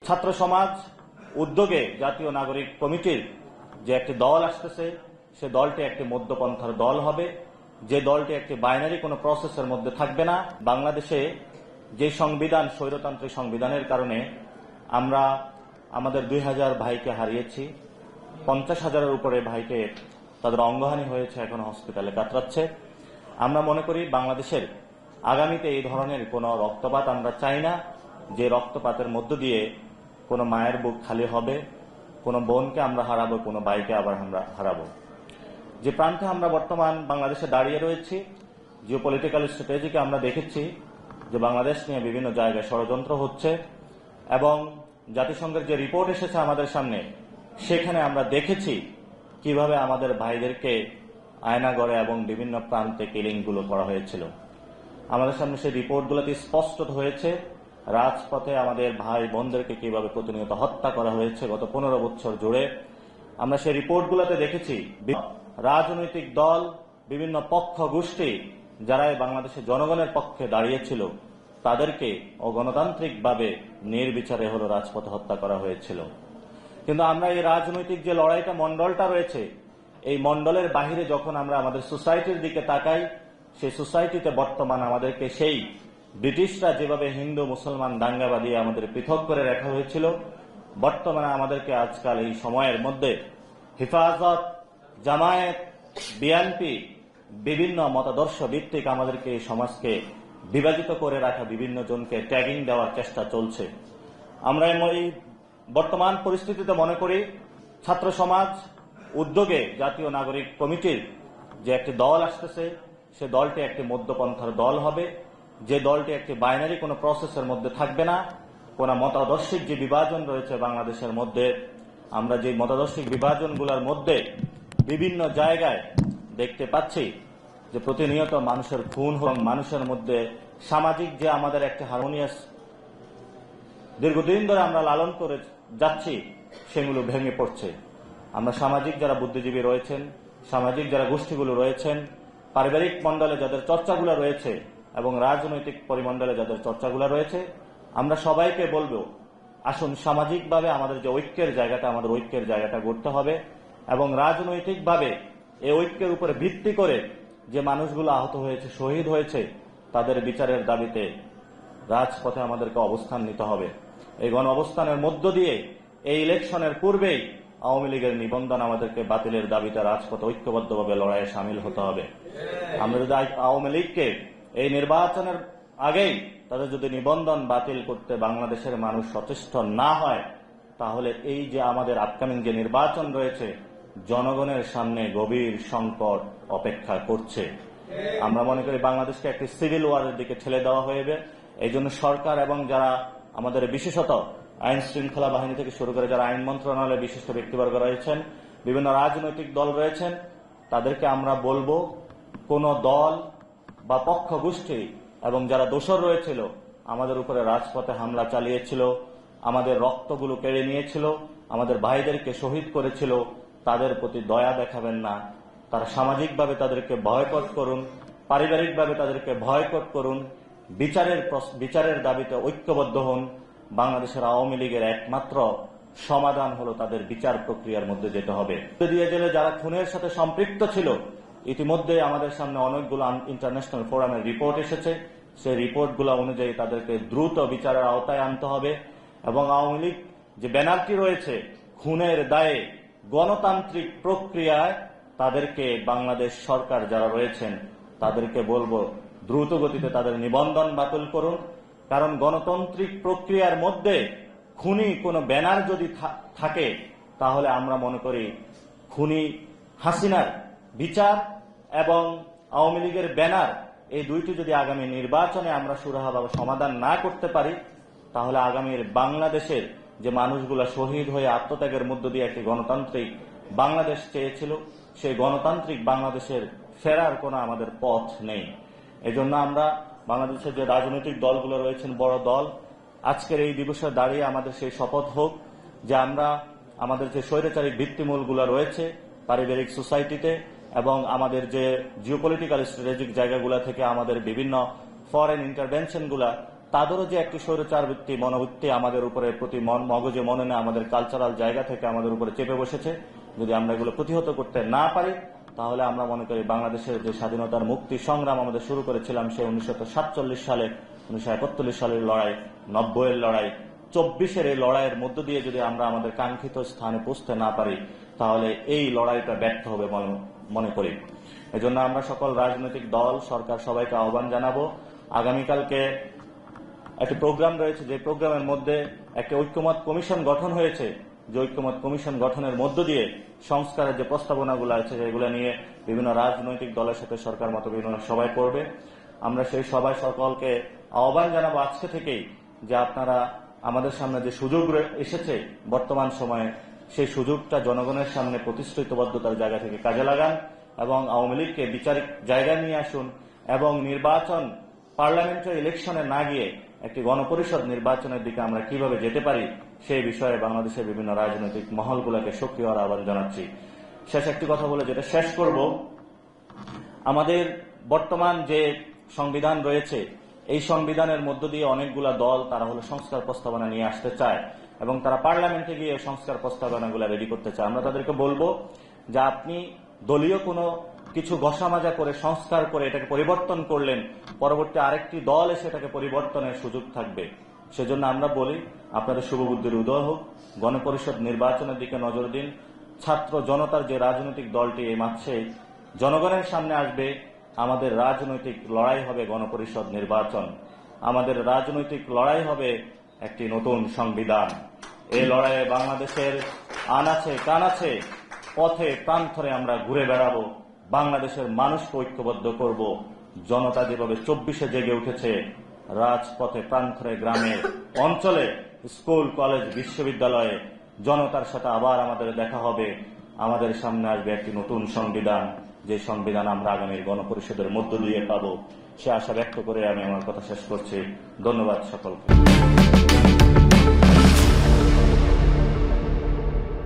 ছাত্র সমাজ উদ্যোগে জাতীয় নাগরিক কমিটির যে একটি দল আসতেছে, সে দলটি একটি মধ্যপন্থার দল হবে, যে দলটি একটি বাইনারি কোনো প্রসেসের মধ্যে থাকবে না। বাংলাদেশে যে সংবিধান, স্বৈরতান্ত্রিক সংবিধানের কারণে আমরা আমাদের 2000 ভাইকে হারিয়েছি, 50,000-এর উপরে ভাইকে তাদের অঙ্গহানি হয়েছে, এখন হসপিটালে কাতরাচ্ছে। আমরা মনে করি বাংলাদেশের আগামীতে এই ধরনের কোনো রক্তপাত আমরা চাই না, যে রক্তপাতের মধ্য দিয়ে কোনো মায়ের বুক খালি হবে, কোনো বোনকে আমরা হারাবো, কোনো ভাইকে আবার আমরা হারাবো। যে প্রান্তে আমরা বর্তমান বাংলাদেশে দাঁড়িয়ে রয়েছি, জিওপলিটিক্যাল স্ট্র্যাটেজিকে আমরা দেখেছি যে বাংলাদেশ নিয়ে বিভিন্ন জায়গায় ষড়যন্ত্র হচ্ছে, এবং জাতিসংঘের যে রিপোর্ট এসেছে আমাদের সামনে, সেখানে আমরা দেখেছি কিভাবে আমাদের ভাইদেরকে আয়নাগড়ে এবং বিভিন্ন প্রান্তে কিলিংগুলো করা হয়েছিল। আমাদের সামনে সেই রিপোর্টগুলোতে স্পষ্ট হয়েছে রাজপথে আমাদের ভাই বোনদেরকে কিভাবে প্রতিনিয়ত হত্যা করা হয়েছে গত 15 বছর জুড়ে। আমরা সেই রিপোর্টগুলোতে দেখেছি রাজনৈতিক দল, বিভিন্ন পক্ষ গোষ্ঠী যারা বাংলাদেশের জনগণের পক্ষে দাঁড়িয়েছিল, তাদেরকে অগণতান্ত্রিকভাবে নির্বিচারে রাজপথে হত্যা করা হয়েছিল। কিন্তু আমরা এই রাজনৈতিক যে লড়াইটা, মন্ডলটা রয়েছে, এই মন্ডলের বাহিরে যখন আমরা আমাদের সোসাইটির দিকে তাকাই, সেই সোসাইটিতে বর্তমান আমাদেরকে সেই ব্রিটিশরা যেভাবে হিন্দু মুসলমান দাঙ্গা বাঁধিয়ে আমাদের পৃথক করে রাখা হয়েছিল, বর্তমানে আমাদেরকে আজকাল এই সময়ের মধ্যে হেফাজত, জামায়াত, বিএনপি, বিভিন্ন মতাদর্শ ভিত্তিক আমাদেরকে এই সমাজকে বিভাজিত করে রাখা বিভিন্ন জনকে ট্যাগিং দেওয়ার চেষ্টা চলছে। আমরা এই বর্তমান পরিস্থিতিতে মনে করি ছাত্র সমাজ উদ্যোগে জাতীয় নাগরিক কমিটির যে একটি দল আসতেছে, সে দলটি একটি মধ্যপন্থার দল হবে, যে দলটি একটি বাইনারি কোনো প্রসেসের মধ্যে থাকবে না। কোন মতাদর্শিক যে বিভাজন রয়েছে বাংলাদেশের মধ্যে, আমরা যে মতাদর্শিক বিভাজনগুলোর মধ্যে বিভিন্ন জায়গায় দেখতে পাচ্ছি যে প্রতিনিয়ত মানুষের খুন এবং মানুষের মধ্যে সামাজিক যে আমাদের একটা হারমোনিয়াস দীর্ঘদিন ধরে আমরা লালন করে যাচ্ছি, সেগুলো ভেঙে পড়ছে। আমরা সামাজিক যারা বুদ্ধিজীবী রয়েছেন, সামাজিক যারা গোষ্ঠীগুলো রয়েছেন, পারিবারিক মণ্ডলে যাদের চর্চাগুলো রয়েছে এবং রাজনৈতিক পরিমণ্ডলে যাদের চর্চাগুলো রয়েছে, আমরা সবাইকে বলবো, আসুন সামাজিকভাবে আমাদের যে ঐক্যের জায়গাটা, আমাদের ঐক্যের জায়গাটা গড়তে হবে, এবং রাজনৈতিকভাবে এই ঐক্যের উপরে ভিত্তি করে যে মানুষগুলো আহত হয়েছে, শহীদ হয়েছে, তাদের বিচারের দাবিতে রাজপথে আমাদেরকে অবস্থান নিতে হবে। এই গণ অবস্থানের মধ্য দিয়ে এই ইলেকশনের পূর্বেই আওয়ামী লীগের নিবন্ধন আমাদেরকে বাতিলের দাবিতে রাজপথে ঐক্যবদ্ধভাবে লড়াইয়ে সামিল হতে হবে। আমরা যদি আওয়ামী লীগকে এই নির্বাচনের আগেই তাদের যদি নিবন্ধন বাতিল করতে বাংলাদেশের মানুষ সচেষ্ট না হয়, তাহলে এই যে আমাদের আপকামিং যে নির্বাচন রয়েছে, জনগণের সামনে গভীর সংকট অপেক্ষা করছে। আমরা মনে করি বাংলাদেশকে একটি সিভিল ওয়ারের দিকে ঠেলে দেওয়া হইবে। এই জন্য সরকার এবং যারা আমাদের বিশেষত আইন শৃঙ্খলা বাহিনী থেকে শুরু করে যারা আইন মন্ত্রণালয়ে বিশিষ্ট ব্যক্তিবর্গ রয়েছেন, বিভিন্ন রাজনৈতিক দল রয়েছেন, তাদেরকে আমরা বলবো, কোন দল বা পক্ষ গোষ্ঠী এবং যারা দোষর রয়েছিল, আমাদের উপরে রাজপথে হামলা চালিয়েছিল, আমাদের রক্তগুলো কেড়ে নিয়েছিল, আমাদের ভাইদেরকে শহীদ করেছিল, তাদের প্রতি দয়া দেখাবেন না। তারা সামাজিকভাবে তাদেরকে বয়কট করুন, পারিবারিকভাবে তাদেরকে বয়কট করুন, বিচারের দাবিতে ঐক্যবদ্ধ হন। বাংলাদেশের আওয়ামী লীগের একমাত্র সমাধান হলো তাদের বিচার প্রক্রিয়ার মধ্যে যেতে হবে। দিয়ে জেলে যারা খুনের সাথে সম্পৃক্ত ছিল, ইতিমধ্যে আমাদের সামনে অনেকগুলো ইন্টারন্যাশনাল ফোরামের রিপোর্ট এসেছে, সেই রিপোর্টগুলো অনুযায়ী তাদেরকে দ্রুত বিচারের আওতায় আনতে হবে। এবং আওয়ামী লীগ যে ব্যানারটি রয়েছে, খুনের দায়ে গণতান্ত্রিক প্রক্রিয়ায় তাদেরকে বাংলাদেশ সরকার যারা রয়েছেন তাদেরকে বলবো, দ্রুত গতিতে তাদের নিবন্ধন বাতিল করুন। কারণ গণতান্ত্রিক প্রক্রিয়ার মধ্যে খুনি কোনো ব্যানার যদি থাকে, তাহলে আমরা মনে করি খুনি হাসিনার বিচার এবং আওয়ামী লীগের ব্যানার, এই দুইটি যদি আগামী নির্বাচনে আমরা সুরাহাভাবে সমাধান না করতে পারি, তাহলে আগামীর বাংলাদেশের যে মানুষগুলা শহীদ হয়ে আত্মত্যাগের মধ্য দিয়ে একটি গণতান্ত্রিক বাংলাদেশ চেয়েছিল, সেই গণতান্ত্রিক বাংলাদেশের ফেরার কোনো আমাদের পথ নেই। এই জন্য আমরা বাংলাদেশের যে রাজনৈতিক দলগুলো রয়েছেন, বড় দল, আজকের এই দিবসে দাঁড়িয়ে আমাদের সেই শপথ হোক যে আমরা আমাদের যে স্বৈরাচারিক ভিত্তিমূলগুলো রয়েছে পারিবারিক সোসাইটিতে এবং আমাদের যে জিওপলিটিক্যাল স্ট্র্যাটেজিক জায়গাগুলো থেকে আমাদের বিভিন্ন ফরেন ইন্টারভেনশনগুলা, তাদেরও যে একটি স্বৈরাচার বৃত্তি মনোবৃত্তি আমাদের উপরে প্রতি মগজে মননে আমাদের কালচারাল জায়গা থেকে আমাদের উপরে চেপে বসেছে, যদি আমরা এগুলো প্রতিহত করতে না পারি তাহলে আমরা মনে করি বাংলাদেশের যে স্বাধীনতার মুক্তি সংগ্রাম আমাদের শুরু করেছিলাম সে 1947 সালে, 1971 সালের লড়াই, 90-এর লড়াই, 24-এর এই লড়াইয়ের মধ্য দিয়ে যদি আমরা আমাদের কাঙ্ক্ষিত স্থানে পৌঁছতে না পারি তাহলে এই লড়াইটা ব্যর্থ হবে মনে করি। এজন্য আমরা সকল রাজনৈতিক দল, সরকার সবাইকে আহ্বান জানাবো, আগামীকালকে একটি প্রোগ্রাম রয়েছে, যে প্রোগ্রামের মধ্যে একটি ঐক্যমত কমিশন গঠন হয়েছে, যে ঐক্যমত কমিশন গঠনের মধ্য দিয়ে সংস্কারের যে প্রস্তাবনাগুলো আছে সেগুলো নিয়ে বিভিন্ন রাজনৈতিক দলের সাথে সরকার মত বিভিন্ন সভায় করবে। আমরা সেই সভায় সকলকে আহ্বান জানাবো আজকে থেকেই যে আপনারা আমাদের সামনে যে সুযোগ এসেছে বর্তমান সময়ে সেই সুযোগটা জনগণের সামনে প্রতিশ্রুতিবদ্ধতার জায়গা থেকে কাজে লাগান এবং আওয়ামী লীগকে বিচারিক জায়গায় নিয়ে আসুন এবং নির্বাচন পার্লামেন্টারি ইলেকশনে না গিয়ে একটি গণপরিষদ নির্বাচনের দিকে আমরা কিভাবে যেতে পারি সেই বিষয়ে বাংলাদেশের বিভিন্ন রাজনৈতিক মহলগুলোকে সক্রিয় হওয়ার আহ্বান জানাচ্ছি। শেষ একটি কথা বলে যেটা শেষ করব, আমাদের বর্তমান যে সংবিধান রয়েছে এই সংবিধানের মধ্য দিয়ে অনেকগুলা দল তারা হলো সংস্কার প্রস্তাবনা নিয়ে আসতে চায় এবং তারা পার্লামেন্টে গিয়ে সংস্কার প্রস্তাবনাগুলো রেডি করতে চায়। আমরা তাদেরকে বলবো যে আপনি দলীয় কোনো কিছু ঘষামাজা করে সংস্কার করে এটাকে পরিবর্তন করলেন, পরবর্তী আরেকটি দল এসে এটাকে পরিবর্তনের সুযোগ থাকবে। সেজন্য আমরা বলি আপনাদের শুভবুদ্ধির উদয় হোক, গণপরিষদ নির্বাচনের দিকে নজর দিন। ছাত্র জনতার যে রাজনৈতিক দলটি এই মাসে জনগণের সামনে আসবে, আমাদের রাজনৈতিক লড়াই হবে গণপরিষদ নির্বাচন, আমাদের রাজনৈতিক লড়াই হবে একটি নতুন সংবিধান। এই লড়াইয়ে বাংলাদেশের আনাচে কানাচে পথে প্রান্তরে আমরা ঘুরে বেড়াবো, বাংলাদেশের মানুষকে ঐক্যবদ্ধ করব। জনতা যেভাবে 24-এ জেগে উঠেছে, রাজপথে প্রান্তরে গ্রামে অঞ্চলে স্কুল কলেজ বিশ্ববিদ্যালয়ে জনতার সাথে আবার আমাদের দেখা হবে। আমাদের সামনে আসবে একটি নতুন সংবিধান, যে সংবিধান আমরা আগামী গণপরিষদের মধ্য দিয়ে পাবো। সে আশা ব্যক্ত করে আমি আমার কথা শেষ করছি। ধন্যবাদ সকলকে।